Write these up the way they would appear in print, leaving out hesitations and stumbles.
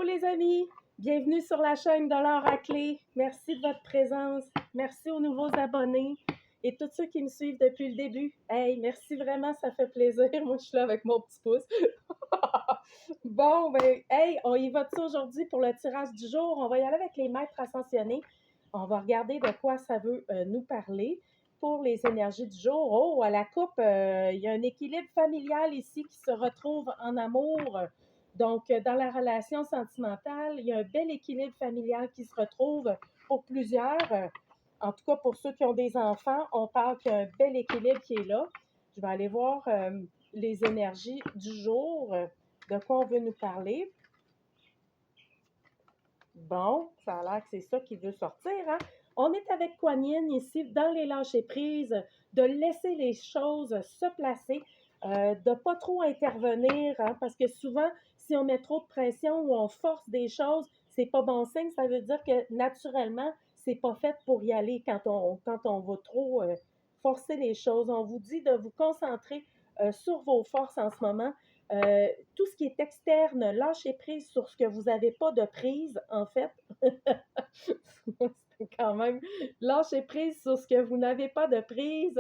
les amis, bienvenue sur la chaîne de l'or à clé. Merci de votre présence, merci aux nouveaux abonnés et tous ceux qui me suivent depuis le début. Hey, merci vraiment, ça fait plaisir. Moi, je suis là avec mon petit pouce. Bon, ben, hey, on y va-tu aujourd'hui pour le tirage du jour? On va y aller avec les maîtres ascensionnés. On va regarder de quoi ça veut nous parler pour les énergies du jour. Oh, à la coupe, il y a un équilibre familial ici qui se retrouve en amour. Donc, dans la relation sentimentale, il y a un bel équilibre familial qui se retrouve pour plusieurs. En tout cas, pour ceux qui ont des enfants, on parle qu'il y a un bel équilibre qui est là. Je vais aller voir les énergies du jour, de quoi on veut nous parler. Bon, ça a l'air que c'est ça qui veut sortir, hein? On est avec Kuan Yin ici, dans les lâcher-prises, de laisser les choses se placer, de ne pas trop intervenir, hein, parce que souvent, si on met trop de pression ou on force des choses, c'est pas bon signe. Ça veut dire que naturellement, c'est pas fait pour y aller quand on va trop forcer les choses. On vous dit de vous concentrer sur vos forces en ce moment. Tout ce qui est externe, lâchez prise sur ce que vous n'avez pas de prise, en fait. C'est quand même, lâchez prise sur ce que vous n'avez pas de prise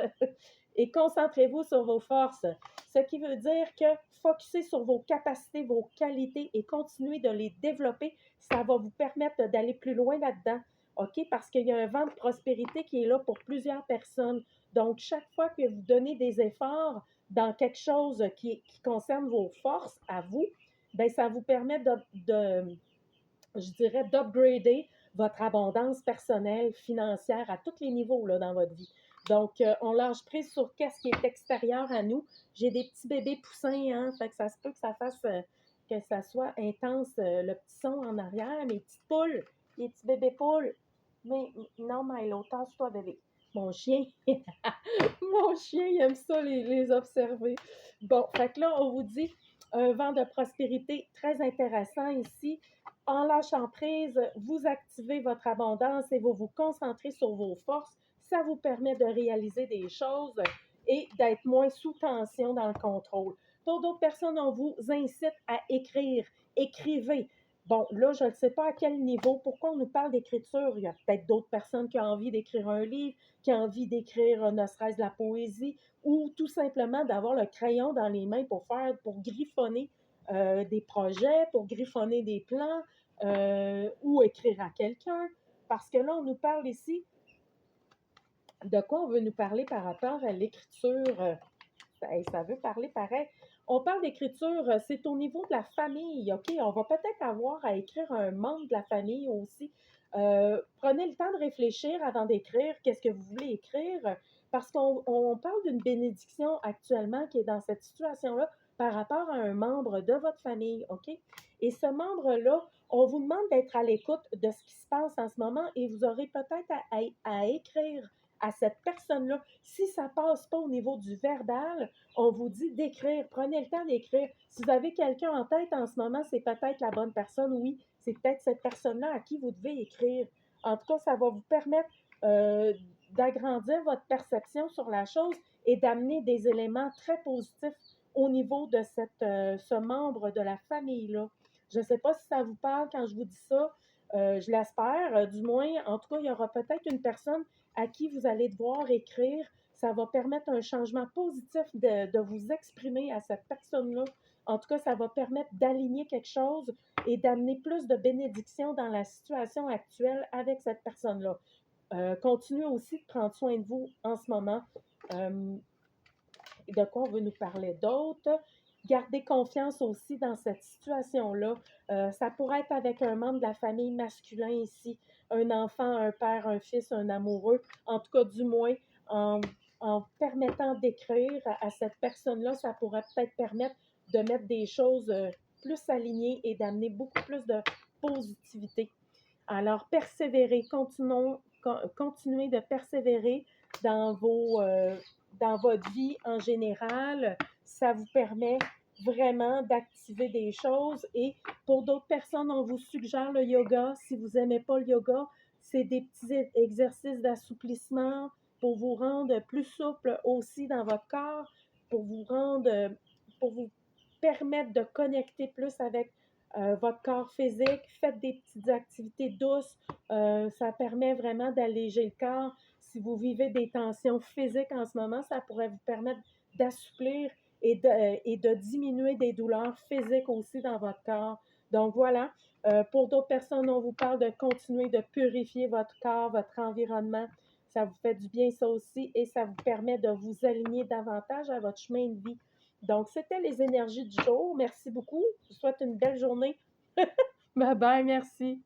et concentrez-vous sur vos forces. Ce qui veut dire que focussez sur vos capacités, vos qualités et continuez de les développer. Ça va vous permettre d'aller plus loin là-dedans. OK? Parce qu'il y a un vent de prospérité qui est là pour plusieurs personnes. Donc, chaque fois que vous donnez des efforts dans quelque chose qui concerne vos forces à vous, bien, ça vous permet je dirais, d'upgrader votre abondance personnelle, financière à tous les niveaux là, dans votre vie. Donc, on lâche prise sur qu'est-ce qui est extérieur à nous. J'ai des petits bébés poussins, hein, fait que ça se peut que ça fasse, que ça soit intense, le petit son en arrière. Mes petites poules, les petits bébés poules. Mais non, Milo, tasse-toi, bébé. Mon chien, mon chien, il aime ça, les observer. Bon, fait que là, on vous dit un vent de prospérité très intéressant ici. En lâchant prise, vous activez votre abondance et vous vous concentrez sur vos forces. Ça vous permet de réaliser des choses et d'être moins sous tension dans le contrôle. Pour d'autres personnes, on vous incite à écrire. Écrivez. Bon, là, je ne sais pas à quel niveau. Pourquoi on nous parle d'écriture? Il y a peut-être d'autres personnes qui ont envie d'écrire un livre, qui ont envie d'écrire ne serait-ce de la poésie ou tout simplement d'avoir le crayon dans les mains pour griffonner des projets, pour griffonner des plans ou écrire à quelqu'un. Parce que là, on nous parle ici de quoi on veut nous parler par rapport à l'écriture. Ça veut parler pareil. On parle d'écriture, c'est au niveau de la famille, OK? On va peut-être avoir à écrire un membre de la famille aussi. Prenez le temps de réfléchir avant d'écrire qu'est-ce que vous voulez écrire, parce qu'on parle d'une bénédiction actuellement qui est dans cette situation-là par rapport à un membre de votre famille, OK? Et ce membre-là, on vous demande d'être à l'écoute de ce qui se passe en ce moment et vous aurez peut-être à écrire à cette personne-là. Si ça ne passe pas au niveau du verbal, on vous dit d'écrire. Prenez le temps d'écrire. Si vous avez quelqu'un en tête en ce moment, c'est peut-être la bonne personne. Oui, c'est peut-être cette personne-là à qui vous devez écrire. En tout cas, ça va vous permettre d'agrandir votre perception sur la chose et d'amener des éléments très positifs au niveau de ce membre de la famille-là. Je ne sais pas si ça vous parle quand je vous dis ça. Je l'espère. Du moins, en tout cas, il y aura peut-être une personne à qui vous allez devoir écrire. Ça va permettre un changement positif de vous exprimer à cette personne-là. En tout cas, ça va permettre d'aligner quelque chose et d'amener plus de bénédictions dans la situation actuelle avec cette personne-là. Continuez aussi de prendre soin de vous en ce moment. De quoi on veut nous parler d'autre? Gardez confiance aussi dans cette situation-là. Ça pourrait être avec un membre de la famille masculin ici, un enfant, un père, un fils, un amoureux. En tout cas, du moins, en permettant d'écrire à cette personne-là, ça pourrait peut-être permettre de mettre des choses plus alignées et d'amener beaucoup plus de positivité. Alors, persévérez, continuez de persévérer dans dans votre vie en général. Ça vous permet vraiment d'activer des choses. Et pour d'autres personnes, on vous suggère le yoga. Si vous n'aimez pas le yoga, c'est des petits exercices d'assouplissement pour vous rendre plus souple aussi dans votre corps, pour vous permettre de connecter plus avec votre corps physique, faites des petites activités douces, ça permet vraiment d'alléger le corps. Si vous vivez des tensions physiques en ce moment, ça pourrait vous permettre d'assouplir et de diminuer des douleurs physiques aussi dans votre corps. Donc voilà, pour d'autres personnes, on vous parle de continuer de purifier votre corps, votre environnement. Ça vous fait du bien ça aussi et ça vous permet de vous aligner davantage à votre chemin de vie. Donc, c'était les énergies du jour. Merci beaucoup. Je vous souhaite une belle journée. Bye bye, merci.